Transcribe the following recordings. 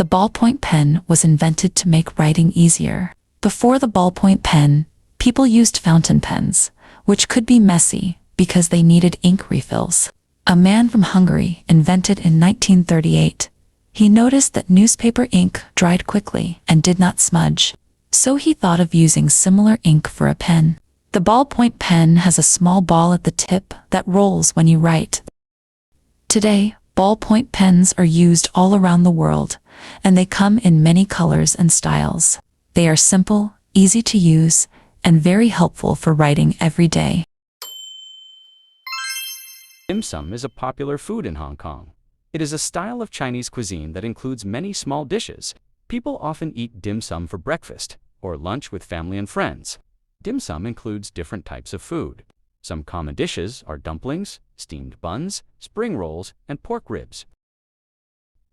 The ballpoint pen was invented to make writing easier. Before the ballpoint pen, people used fountain pens, which could be messy because they needed ink refills. A man from Hungary invented in 1938. He noticed that newspaper ink dried quickly and did not smudge, so he thought of using similar ink for a pen. The ballpoint pen has a small ball at the tip that rolls when you write. Today, ballpoint pens are used all around the world, and they come in many colors and styles. They are simple, easy to use, and very helpful for writing every day. Dim sum is a popular food in Hong Kong. It is a style of Chinese cuisine that includes many small dishes. People often eat dim sum for breakfast or lunch with family and friends. Dim sum includes different types of food. Some common dishes are dumplings, steamed buns, spring rolls, and pork ribs.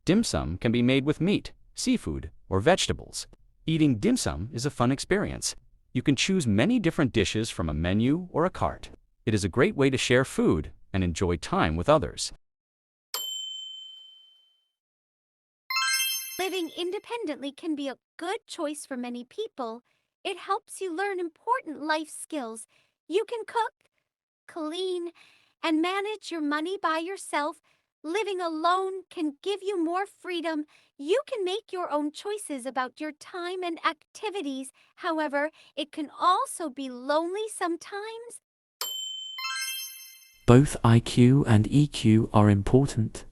Dim sum can be made with meat, seafood, or vegetables. Eating dim sum is a fun experience. You can choose many different dishes from a menu or a cart. It is a great way to share food and enjoy time with others. Living independently can be a good choice for many people. It helps you learn important life skills. You can cook, clean, and manage your money by yourself. Living alone can give you more freedom. You can make your own choices about your time and activities. However, it can also be lonely sometimes. Both IQ and EQ are important.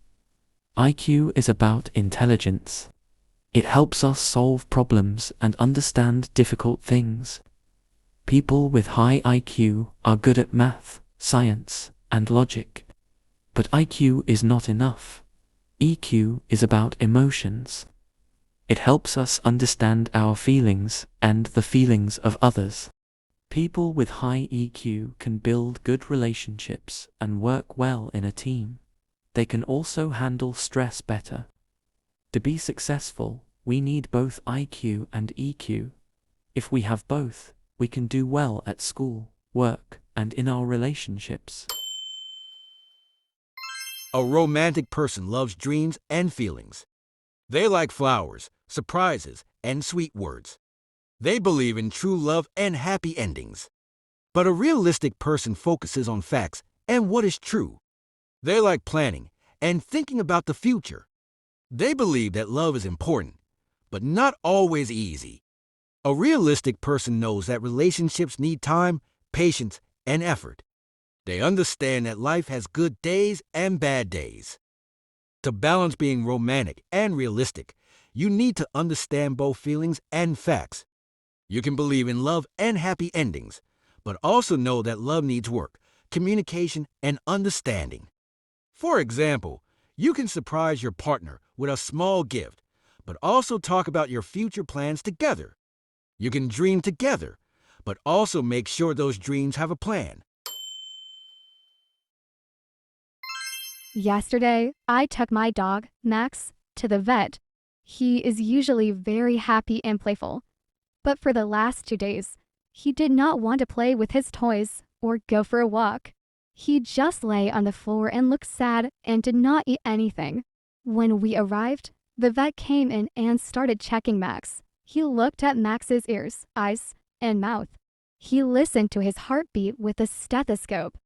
IQ is about intelligence. It helps us solve problems and understand difficult things. People with high IQ are good at math, science, and logic. But IQ is not enough. EQ is about emotions. It helps us understand our feelings and the feelings of others. People with high EQ can build good relationships and work well in a team. They can also handle stress better. To be successful, we need both IQ and EQ. If we have both, we can do well at school, work, and in our relationships. A romantic person loves dreams and feelings. They like flowers, surprises, and sweet words. They believe in true love and happy endings. But a realistic person focuses on facts and what is true. They like planning and thinking about the future. They believe that love is important, but not always easy. A realistic person knows that relationships need time, patience, and effort. They understand that life has good days and bad days. To balance being romantic and realistic, you need to understand both feelings and facts. You can believe in love and happy endings, but also know that love needs work, communication, and understanding. For example, you can surprise your partner with a small gift, but also talk about your future plans together. You can dream together, but also make sure those dreams have a plan. Yesterday, I took my dog, Max, to the vet. He is usually very happy and playful. But for the last 2 days, he did not want to play with his toys or go for a walk. He just lay on the floor and looked sad and did not eat anything. When we arrived, the vet came in and started checking Max. He looked at Max's ears, eyes, and mouth. He listened to his heartbeat with a stethoscope.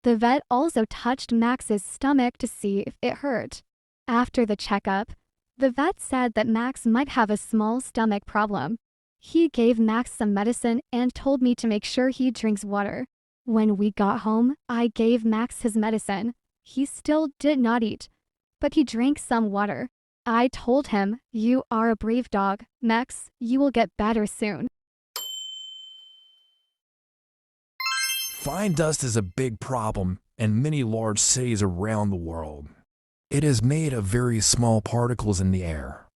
The vet also touched Max's stomach to see if it hurt. After the checkup, the vet said that Max might have a small stomach problem. He gave Max some medicine and told me to make sure he drinks water. When we got home, I gave Max his medicine. He still did not eat, but he drank some water. I told him, "You are a brave dog, Max. You will get better soon." Fine dust is a big problem in many large cities around the world. It is made of very small particles in the air.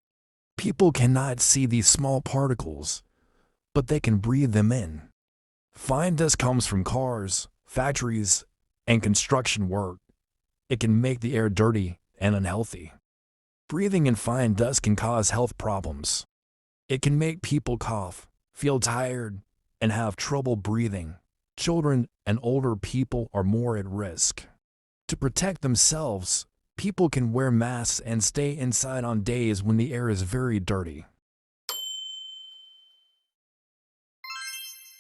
People cannot see these small particles, but they can breathe them in. Fine dust comes from cars, factories, and construction work. It can make the air dirty and unhealthy. Breathing in fine dust can cause health problems. It can make people cough, feel tired, and have trouble breathing. Children and older people are more at risk. To protect themselves, People can wear masks and stay inside on days when the air is very dirty.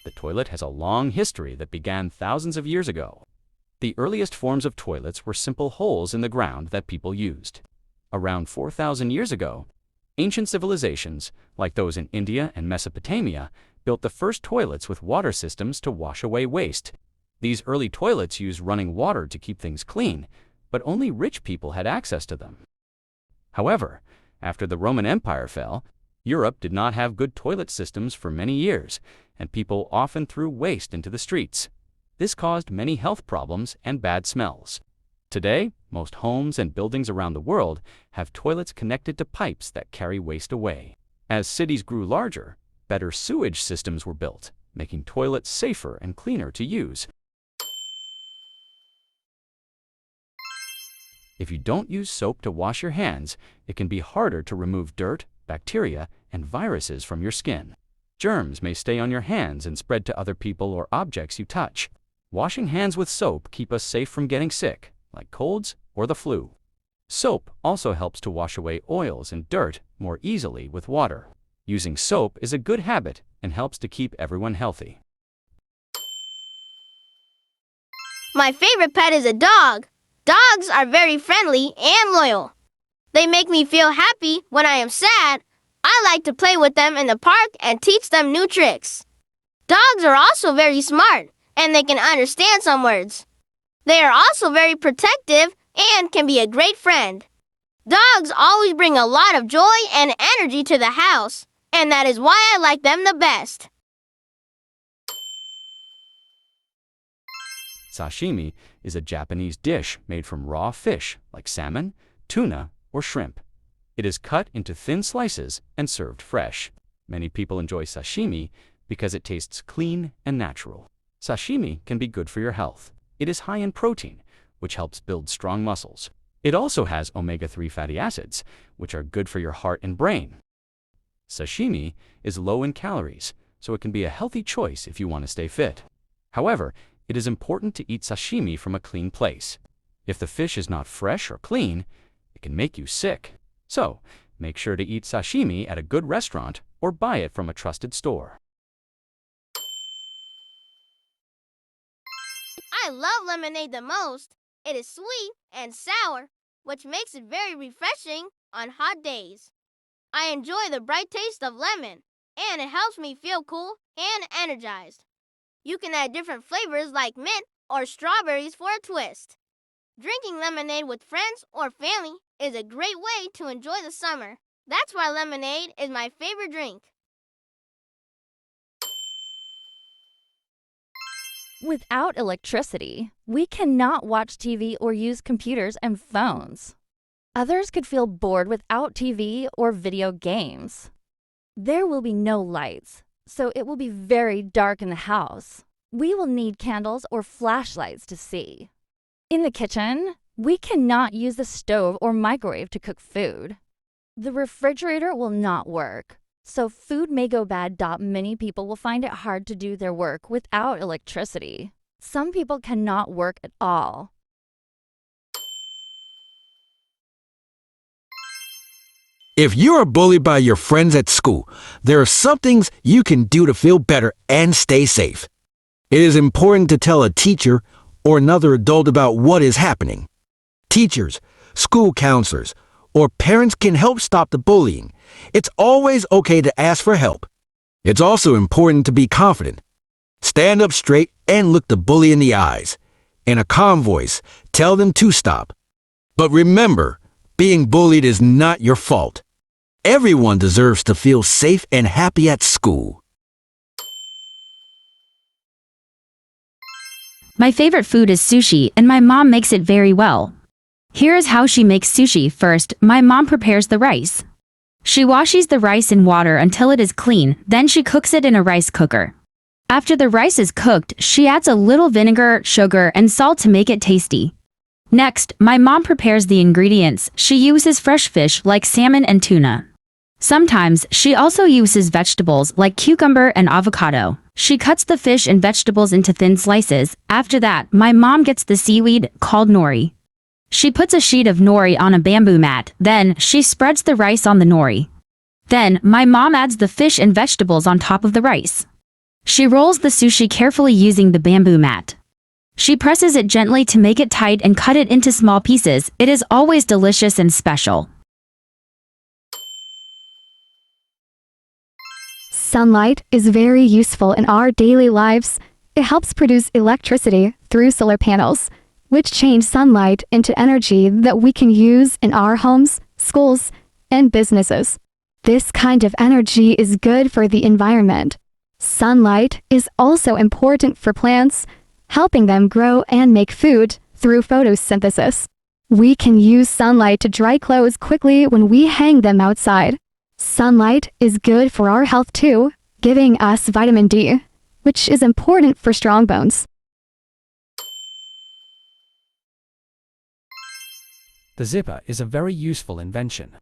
The toilet has a long history that began thousands of years ago. The earliest forms of toilets were simple holes in the ground that people used. Around 4,000 years ago, ancient civilizations, like those in India and Mesopotamia, built the first toilets with water systems to wash away waste. These early toilets used running water to keep things clean, but only rich people had access to them. However, after the Roman Empire fell, Europe did not have good toilet systems for many years, and people often threw waste into the streets. This caused many health problems and bad smells. Today, most homes and buildings around the world have toilets connected to pipes that carry waste away. As cities grew larger, better sewage systems were built, making toilets safer and cleaner to use. If you don't use soap to wash your hands, it can be harder to remove dirt, bacteria, and viruses from your skin. Germs may stay on your hands and spread to other people or objects you touch. Washing hands with soap keeps us safe from getting sick, like colds or the flu. Soap also helps to wash away oils and dirt more easily with water. Using soap is a good habit and helps to keep everyone healthy. My favorite pet is a dog. Dogs are very friendly and loyal. They make me feel happy when I am sad. I like to play with them in the park and teach them new tricks. Dogs are also very smart, and they can understand some words. They are also very protective and can be a great friend. Dogs always bring a lot of joy and energy to the house, and that is why I like them the best. Sashimi is a Japanese dish made from raw fish like salmon, tuna, or shrimp. It is cut into thin slices and served fresh. Many people enjoy sashimi because it tastes clean and natural. Sashimi can be good for your health. It is high in protein, which helps build strong muscles. It also has omega-3 fatty acids, which are good for your heart and brain. Sashimi is low in calories, so it can be a healthy choice if you want to stay fit. However, it is important to eat sashimi from a clean place. If the fish is not fresh or clean, it can make you sick. So, make sure to eat sashimi at a good restaurant or buy it from a trusted store. I love lemonade the most. It is sweet and sour, which makes it very refreshing on hot days. I enjoy the bright taste of lemon, and it helps me feel cool and energized. You can add different flavors like mint or strawberries for a twist. Drinking lemonade with friends or family is a great way to enjoy the summer. That's why lemonade is my favorite drink. Without electricity, we cannot watch TV or use computers and phones. Others could feel bored without TV or video games. There will be no lights, so it will be very dark in the house. We will need candles or flashlights to see. In the kitchen, we cannot use the stove or microwave to cook food. The refrigerator will not work, so food may go bad. Many people will find it hard to do their work without electricity. Some people cannot work at all. If you are bullied by your friends at school, there are some things you can do to feel better and stay safe. It is important to tell a teacher or another adult about what is happening. Teachers, school counselors, or parents can help stop the bullying. It's always okay to ask for help. It's also important to be confident. Stand up straight and look the bully in the eyes. In a calm voice, tell them to stop. But remember, being bullied is not your fault. Everyone deserves to feel safe and happy at school. My favorite food is sushi, and my mom makes it very well. Here is how she makes sushi. First, my mom prepares the rice. She washes the rice in water until it is clean, then she cooks it in a rice cooker. After the rice is cooked, she adds a little vinegar, sugar, and salt to make it tasty. Next, my mom prepares the ingredients. She uses fresh fish like salmon and tuna. Sometimes, she also uses vegetables like cucumber and avocado. She cuts the fish and vegetables into thin slices. After that, my mom gets the seaweed, called nori. She puts a sheet of nori on a bamboo mat, then she spreads the rice on the nori. Then my mom adds the fish and vegetables on top of the rice. She rolls the sushi carefully using the bamboo mat. She presses it gently to make it tight and cut it into small pieces. It is always delicious and special. Sunlight is very useful in our daily lives. It helps produce electricity through solar panels, which change sunlight into energy that we can use in our homes, schools, and businesses. This kind of energy is good for the environment. Sunlight is also important for plants, helping them grow and make food through photosynthesis. We can use sunlight to dry clothes quickly when we hang them outside. Sunlight is good for our health too, giving us vitamin D, which is important for strong bones. The zipper is a very useful invention.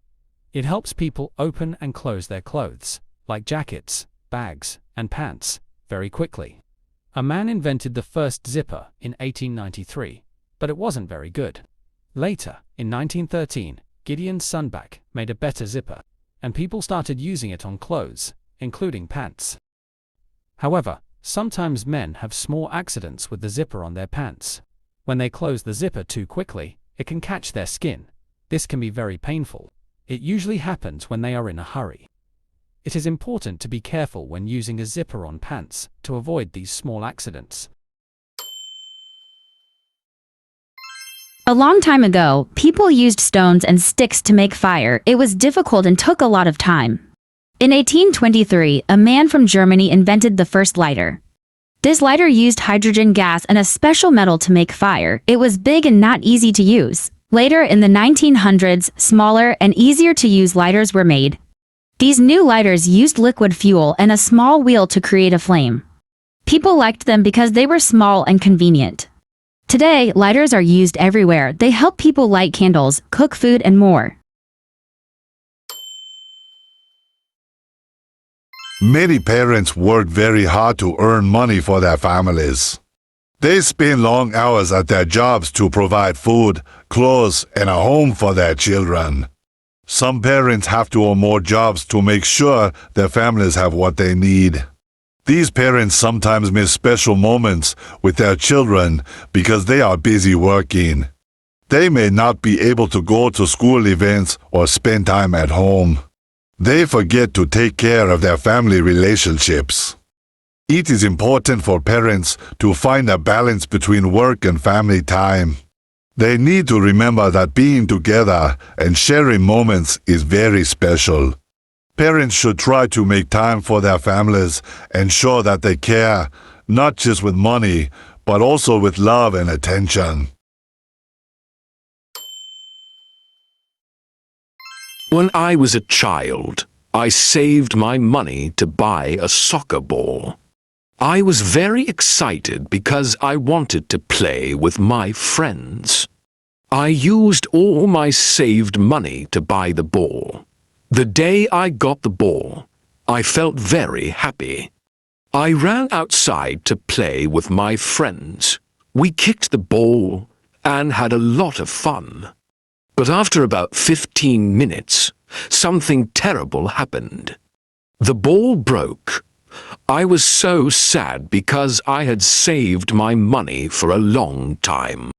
It helps people open and close their clothes, like jackets, bags, and pants, very quickly. A man invented the first zipper in 1893, but it wasn't very good. Later, in 1913, Gideon Sunback made a better zipper, and people started using it on clothes, including pants. However, sometimes men have small accidents with the zipper on their pants. When they close the zipper too quickly, it can catch their skin. This can be very painful. It usually happens when they are in a hurry. It is important to be careful when using a zipper on pants to avoid these small accidents. A long time ago, people used stones and sticks to make fire. It was difficult and took a lot of time. In 1823, a man from Germany invented the first lighter. This lighter used hydrogen gas and a special metal to make fire. It was big and not easy to use. Later in the 1900s, smaller and easier to use lighters were made. These new lighters used liquid fuel and a small wheel to create a flame. People liked them because they were small and convenient. Today, lighters are used everywhere. They help people light candles, cook food, and more. Many parents work very hard to earn money for their families. They spend long hours at their jobs to provide food, clothes, and a home for their children. Some parents have to own more jobs to make sure their families have what they need. These parents sometimes miss special moments with their children because they are busy working. They may not be able to go to school events or spend time at home. They forget to take care of their family relationships. It is important for parents to find a balance between work and family time. They need to remember that being together and sharing moments is very special. Parents should try to make time for their families and show that they care, not just with money, but also with love and attention. When I was a child, I saved my money to buy a soccer ball. I was very excited because I wanted to play with my friends. I used all my saved money to buy the ball. The day I got the ball, I felt very happy. I ran outside to play with my friends. We kicked the ball and had a lot of fun. But after about 15 minutes, something terrible happened. The ball broke. I was so sad because I had saved my money for a long time.